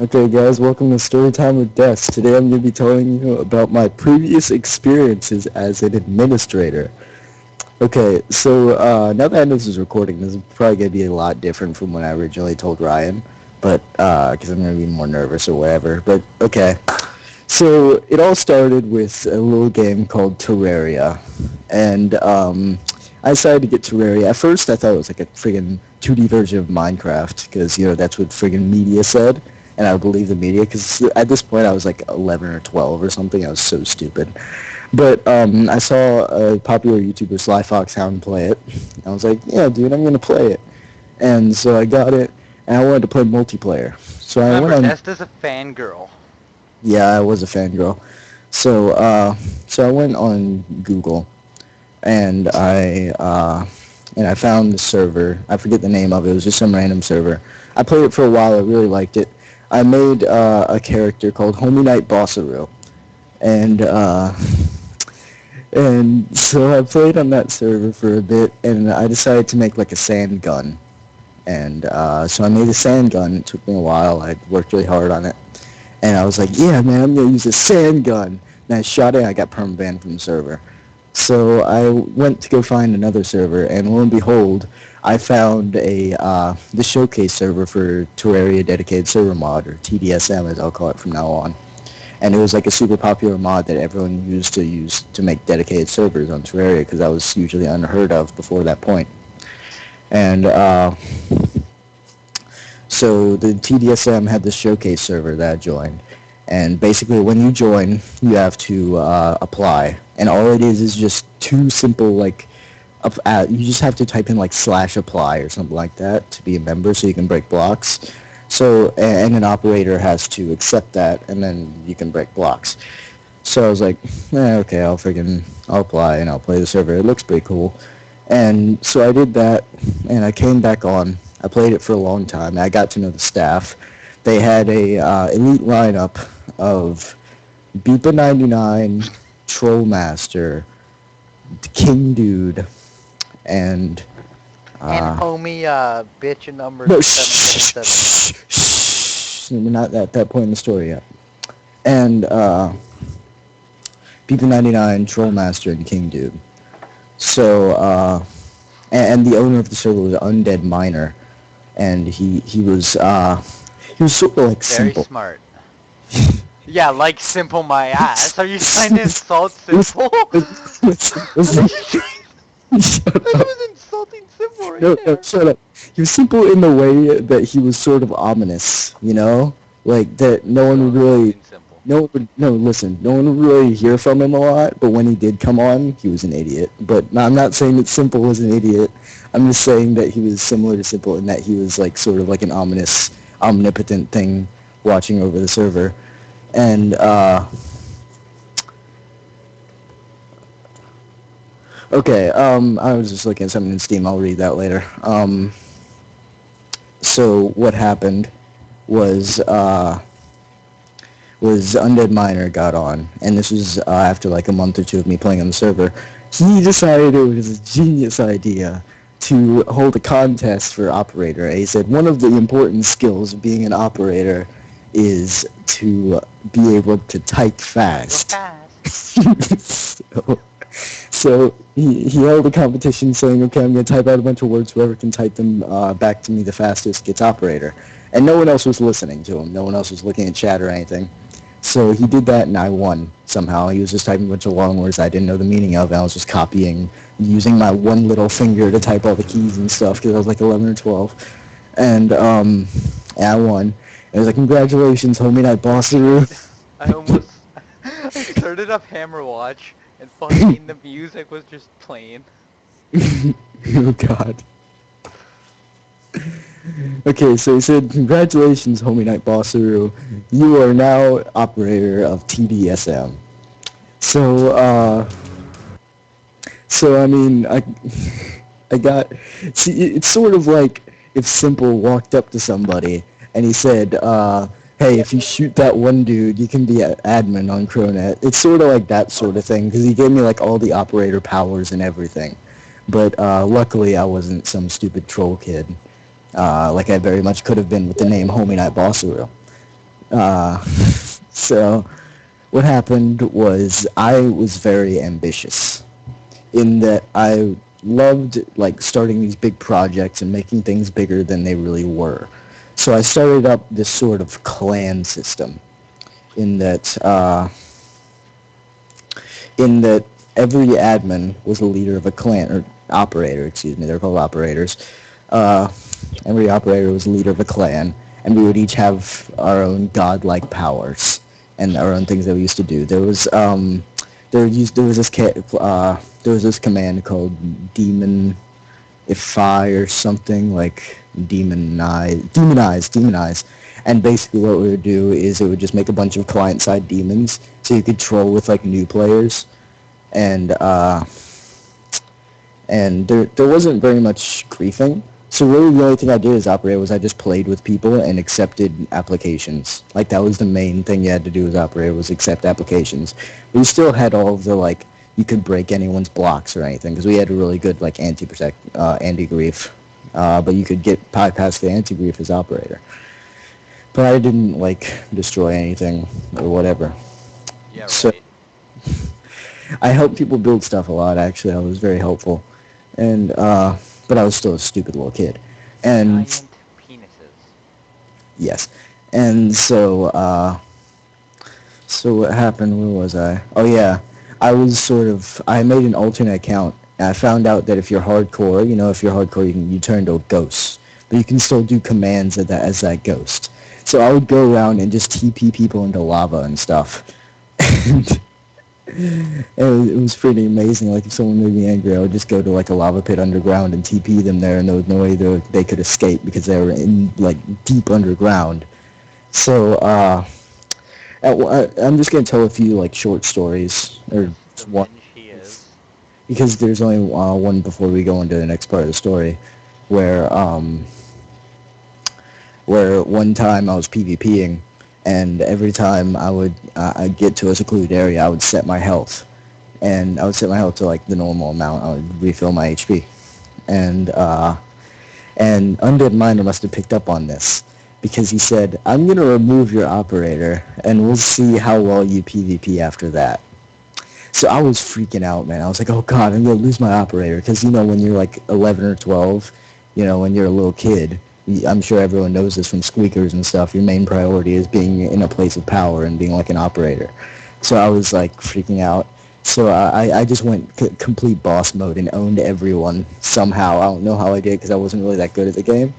Okay, guys, welcome to Storytime with Dest. Today I'm going to be telling you about my previous experiences as an administrator. Okay, so now that I know this is recording, this is probably going to be a lot different from when I originally told Ryan, but because I'm going to be more nervous or whatever. But okay, so it all started with a little game called Terraria, and I decided to get Terraria. At first, I thought it was like a friggin' 2D version of Minecraft, because that's what friggin' media said, and I believe the media, because at this point I was like 11 or 12 or something. I was so stupid. But I saw a popular YouTuber, Sly Foxhound, play it. I was like, yeah, dude, I'm gonna play it. And so I got it, and I wanted to play multiplayer. So I went Remember, on. Dest is a fangirl. Yeah, I was a fangirl. So so I went on Google and I found the server. I forget the name of it. It was just some random server. I played it for a while. I really liked it. I made a character called Homie Knight Bossaroo, and and so I played on that server for a bit, and I decided to make like a sand gun. And so I made a sand gun. It took me a while. I worked really hard on it. And I was like, yeah, man, I'm going to use a sand gun. And I shot it, and I got permabanned from the server. So I went to go find another server, and lo and behold, I found the showcase server for Terraria Dedicated Server Mod, or TDSM as I'll call it from now on. And it was like a super popular mod that everyone used to make dedicated servers on Terraria, because that was usually unheard of before that point. And so the TDSM had this showcase server that I joined, and basically when you join, you have to apply, and all it is just two simple you just have to type in like slash apply or something like that to be a member, so you can break blocks. So and an operator has to accept that, and then you can break blocks. So I was like, okay, I'll apply and I'll play the server. It looks pretty cool. And so I did that, and I came back on. I played it for a long time. I got to know the staff. They had a elite lineup of Beepa 99, Trollmaster, King Dude, and And uh, homie, bitch number no, 777. we're not at that point in the story yet. And Beepa 99, Trollmaster, and King Dude. So and the owner of the server was Undead Miner, and he was sort of like Very simple. smart. Yeah, like Simple my ass. Are you trying to insult Listen, Simple? listen, Are you trying? shut He up. was insulting Simple right No, no, there. shut up. He was simple in the way that he was sort of ominous, like that no one So would really, insulting Simple. no one would, no, listen, no one would really hear from him a lot, but when he did come on, he was an idiot. But no, I'm not saying that Simple was an idiot. I'm just saying that he was similar to Simple in that he was like sort of like an ominous, omnipotent thing watching over the server. And okay, I was just looking at something in Steam. I'll read that later. So what happened was Undead Miner got on, and this was after like a month or two of me playing on the server. He decided it was a genius idea to hold a contest for operator. He said one of the important skills of being an operator is to be able to type Go fast. fast. so, so he held a competition saying, okay, I'm going to type out a bunch of words. Whoever can type them back to me the fastest gets operator. And no one else was listening to him. No one else was looking at chat or anything. So he did that, and I won somehow. He was just typing a bunch of long words I didn't know the meaning of, and I was just copying, using my one little finger to type all the keys and stuff, because I was like 11 or 12. And I won. And it was like, congratulations, homie, I bossed you. I almost. I started up Hammer Watch and fucking the music was just playing. Oh, God. Okay, so he said, congratulations, homie Knight Bossaru. You are now operator of TDSM. So, I mean, I got, see, it's sort of like if Simple walked up to somebody and he said, hey, if you shoot that one dude, you can be an admin on Cronet. It's sort of like that sort of thing, because he gave me like all the operator powers and everything. But luckily I wasn't some stupid troll kid, like I very much could have been with the name Homie Knight Bossaru. Uh, so what happened was I was very ambitious in that I loved like starting these big projects and making things bigger than they really were. So I started up this sort of clan system in that every admin was the leader of a clan or operator, excuse me, they're called operators. Uh, every operator was the leader of a clan, and we would each have our own godlike powers and our own things that we used to do. There was this command called demon ify or something like demonize. And basically what we would do is it would just make a bunch of client-side demons so you could troll with like new players and there wasn't very much griefing. So really the only thing I did as operator was I just played with people and accepted applications. Like that was the main thing you had to do as operator was accept applications. But you still had all of the like you could break anyone's blocks or anything because we had a really good like anti-grief. But you could get bypass the anti-grief as operator. But I didn't like destroy anything or whatever. Yeah, So right. I helped people build stuff a lot. Actually, I was very helpful, and but I was still a stupid little kid. And Giant penises. yes, and so what happened? Where was I? Oh yeah, I made an alternate account. And I found out that if you're hardcore, if you're hardcore, you turn to a ghost, but you can still do commands as that ghost. So I would go around and just TP people into lava and stuff. And it was pretty amazing. Like if someone made me angry, I would just go to like a lava pit underground and TP them there, and there was no way they could escape because they were in like deep underground. So I'm just gonna tell a few like short stories or The just one mensch he is. because there's only one before we go into the next part of the story, where one time I was PvPing, and every time I'd get to a secluded area, I would set my health, and I would set my health to like the normal amount. I would refill my HP, and Undead Miner must have picked up on this because he said, "I'm gonna remove your operator, and we'll see how well you PvP after that." So I was freaking out, man. I was like, "Oh God, I'm gonna lose my operator," because when you're like 11 or 12, when you're a little kid, I'm sure everyone knows this from squeakers and stuff. Your main priority is being in a place of power and being like an operator. So I was like freaking out. So I just went complete boss mode and owned everyone somehow. I don't know how I did because I wasn't really that good at the game.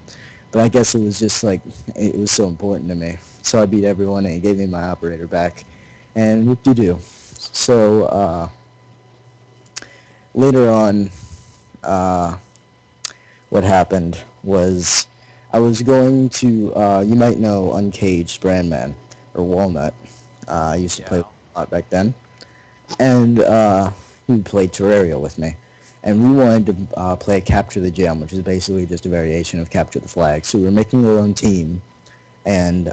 But I guess it was just like, it was so important to me. So I beat everyone and he gave me my operator back. And whoop-de-doo. So later on, uh, what happened was I was going to, you might know Uncaged Brandman or Walnut. I used to play Yeah. a lot back then. And he played Terraria with me. And we wanted to play Capture the Gem, which is basically just a variation of Capture the Flag. So we were making our own team, and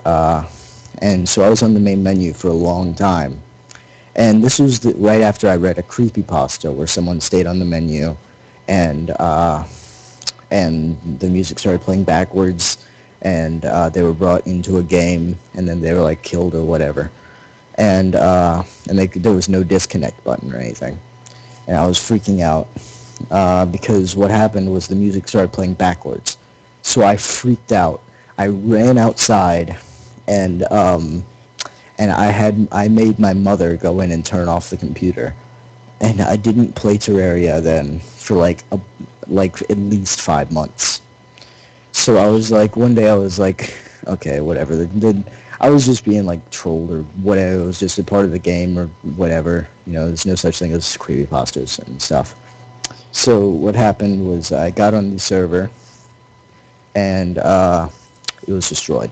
so I was on the main menu for a long time. And this was right after I read a creepypasta where someone stayed on the menu, and the music started playing backwards, and they were brought into a game, and then they were like killed or whatever. And there was no disconnect button or anything. And I was freaking out because what happened was the music started playing backwards. So I freaked out. I ran outside, and I made my mother go in and turn off the computer. And I didn't play Terraria then for like at least 5 months. So I was like, one day I was like, okay, whatever. I was just being like trolled or whatever. It was just a part of the game or whatever. There's no such thing as creepypastas and stuff. So what happened was I got on the server and it was destroyed.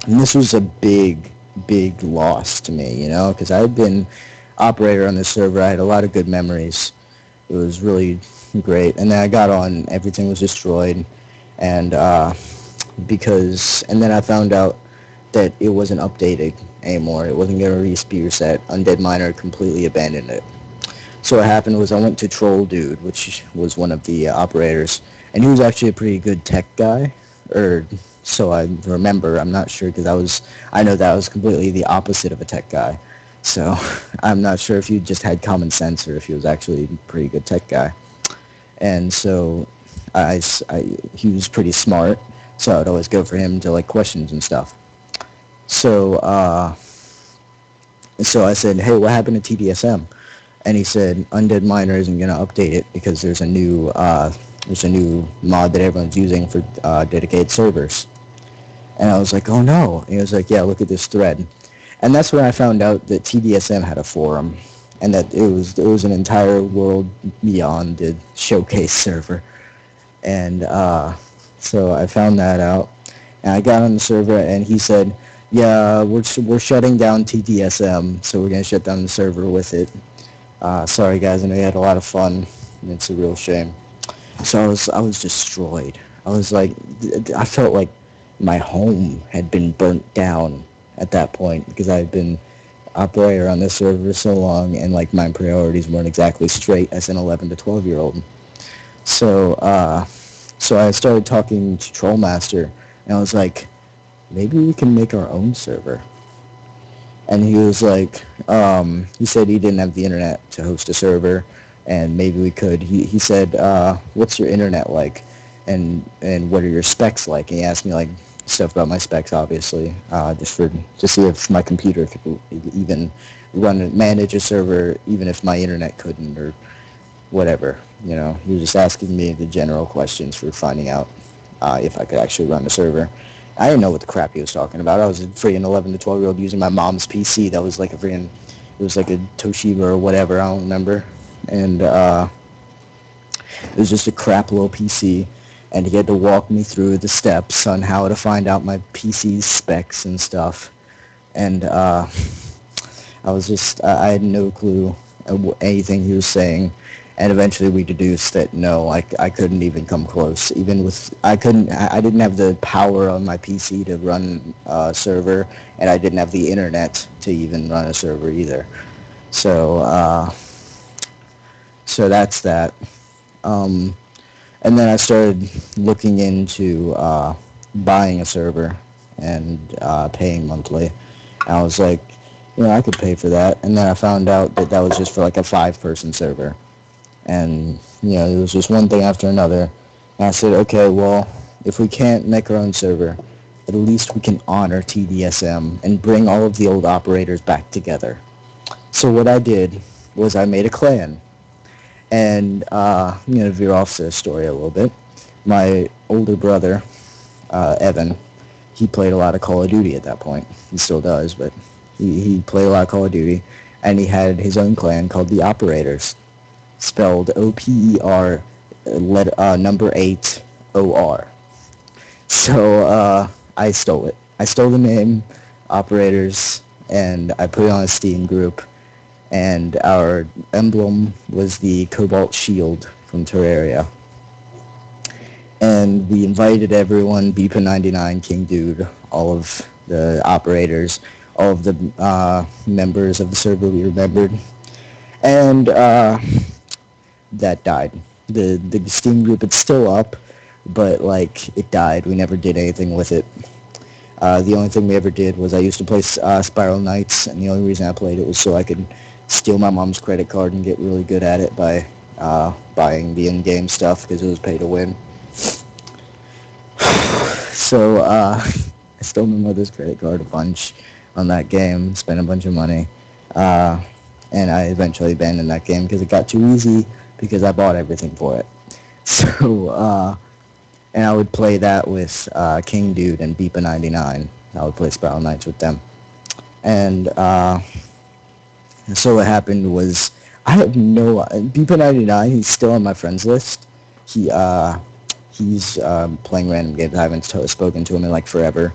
And this was a big, big loss to me, because I had been operator on this server. I had a lot of good memories. It was really great. And then I got on, everything was destroyed. And and then I found out that it wasn't updated anymore. It wasn't going to be reset. Undead Miner completely abandoned it. So what happened was I went to Troll Dude, which was one of the operators, and he was actually a pretty good tech guy, or So I remember, I'm not sure because I know that I was completely the opposite of a tech guy. So I'm not sure if he just had common sense or if he was actually a pretty good tech guy. And so he was pretty smart. So I'd always go for him to like questions and stuff. So so I said, hey, what happened to TDSM? And he said, Undead Miner isn't going to update it because there's a new mod that everyone's using for dedicated servers. And I was like, oh no. And he was like, yeah, look at this thread. And that's when I found out that TDSM had a forum and that it was an entire world beyond the showcase server. And so I found that out. And I got on the server and he said, yeah, we're shutting down TDSM, so we're going to shut down the server with it. Sorry guys, I know you had a lot of fun. And it's a real shame. So I was destroyed. I was like, I felt like my home had been burnt down at that point because I had been operator on this server for so long, and like my priorities weren't exactly straight as an 11 to 12 year old. So so I started talking to Trollmaster, and I was like, maybe we can make our own server. And he was like, he said he didn't have the internet to host a server, and maybe we could. He said, what's your internet like, and what are your specs like? And he asked me like stuff about my specs, obviously, just for to see if my computer could even manage a server, even if my internet couldn't, or whatever. You know, he was just asking me the general questions for finding out if I could actually run a server. I didn't know what the crap he was talking about. I was a freaking 11 to 12 year old using my mom's PC. That was like a freaking, it was like a Toshiba or whatever. I don't remember. And it was just a crap little PC. And he had to walk me through the steps on how to find out my PC's specs and stuff. And I was just, I had no clue anything he was saying. And eventually we deduced that no, I couldn't even come close. Even with, I didn't have the power on my PC to run a server, and I didn't have the internet to even run a server either. So, so that's that. Um, and then I started looking into buying a server and paying monthly. And I was like, I could pay for that. And then I found out that that was just for like a 5-person server. And, it was just one thing after another. And I said, okay, well, if we can't make our own server, at least we can honor TDSM and bring all of the old operators back together. So what I did was I made a clan. And I'm going to veer off the story a little bit. My older brother, Evan, he played a lot of Call of Duty at that point. He still does, but he played a lot of Call of Duty. And he had his own clan called the Operators, spelled OPER, number 8 OR. So I stole it. I stole the name Operators, and I put it on a Steam group. And our emblem was the Cobalt Shield from Terraria. And we invited everyone, Beepa99, King Dude, all of the operators, all of the members of the server we remembered. And that died. The Steam group, it's still up, but like it died. We never did anything with it. The only thing we ever did was I used to play Spiral Knights, and the only reason I played it was so I could steal my mom's credit card and get really good at it by buying the in-game stuff because it was pay to win. So I stole my mother's credit card a bunch on that game, spent a bunch of money, and I eventually abandoned that game because it got too easy because I bought everything for it. So, and I would play that with King Dude and Beepa99. I would play Spiral Knights with them. And so what happened was, I have no, Beepa99, he's still on my friends list. He's playing random games. I haven't spoken to him in like forever.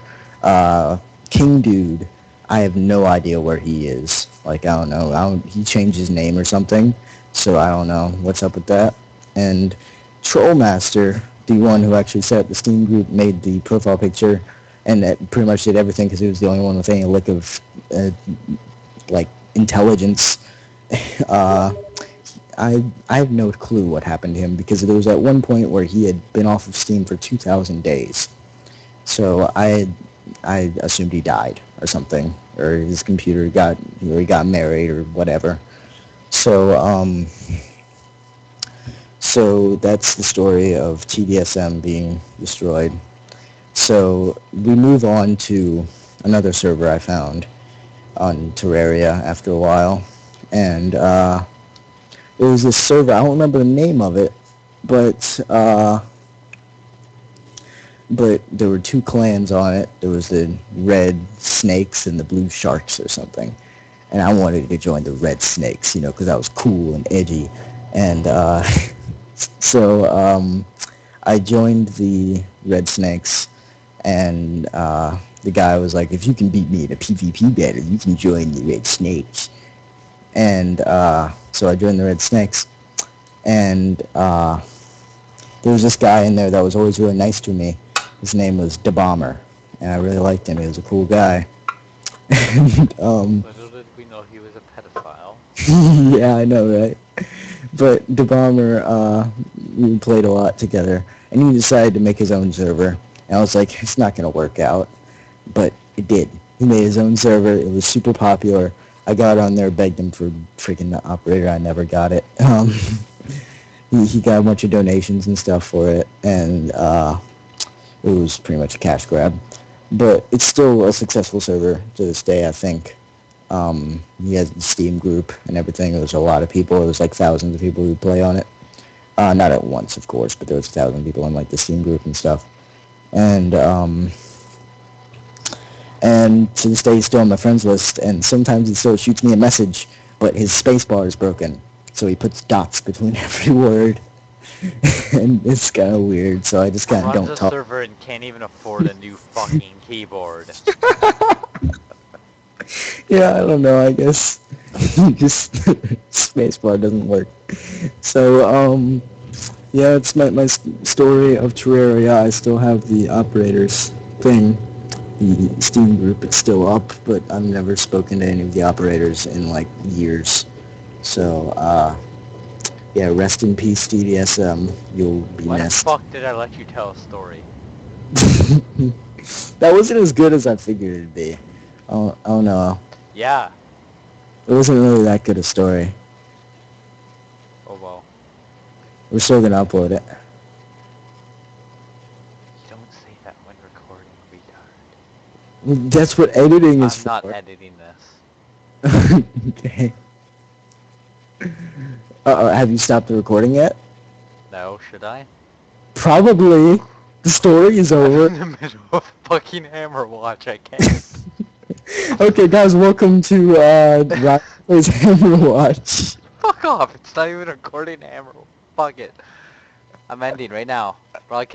King Dude, I have no idea where he is. Like, I don't know. He changed his name or something, so I don't know what's up with that. And Trollmaster, the one who actually set up the Steam group, made the profile picture, and that pretty much did everything because he was the only one with any lick of like intelligence. I have no clue what happened to him because there was at one point where he had been off of Steam for 2,000 days. So I assumed he died or something, or his computer got, or he got married or whatever. So so that's the story of TDSM being destroyed. So we move on to another server I found on Terraria after a while, and it was this server. I don't remember the name of it, but but there were two clans on it. There was the red snakes and the blue sharks or something. And I wanted to join the red snakes, because I was cool and edgy. And so I joined the red snakes, and the guy was like, if you can beat me in a PvP battle, you can join the red snakes. And so I joined the red snakes, and there was this guy in there that was always really nice to me. His name was Da Bomber, and I really liked him. He was a cool guy. And Little did we know he was a pedophile. yeah, I know, right? But Da Bomber, we played a lot together, and he decided to make his own server. And I was like, it's not gonna work out, but it did. He made his own server. It was super popular. I got on there, begged him for freaking the operator. I never got it. He got a bunch of donations and stuff for it, and it was pretty much a cash grab. But it's still a successful server to this day, I think. He has the Steam group and everything. There's a lot of people. There's like thousands of people who play on it. Not at once, of course, but there was 1,000 people in like the Steam group and stuff. And and to this day he's still on my friends list. And sometimes he still shoots me a message, but his space bar is broken, so he puts dots between every word. And it's kind of weird, so I just kind of Runs don't a talk. server and can't even afford a new fucking keyboard. Yeah, I don't know. I guess just spacebar doesn't work. So yeah, it's my story of Terraria. I still have the operators thing, the Steam group. It's still up, but I've never spoken to any of the operators in like years. So yeah, rest in peace, TDSM. You'll be Why the missed. fuck did I let you tell a story? That wasn't as good as I figured it'd be. Oh no, Yeah. it wasn't really that good a story. Oh well. We're still gonna upload it. You don't say that when recording, retard. That's what editing is I'm not for. editing this. Okay. Have you stopped the recording yet? No, should I? Probably. The story is I'm over. in the middle of fucking Hammer Watch, I can't. Okay, guys, welcome to Ryan Plays Hammer Watch. Fuck off, it's not even recording Hammer. Fuck it. I'm ending right now. Broadcast.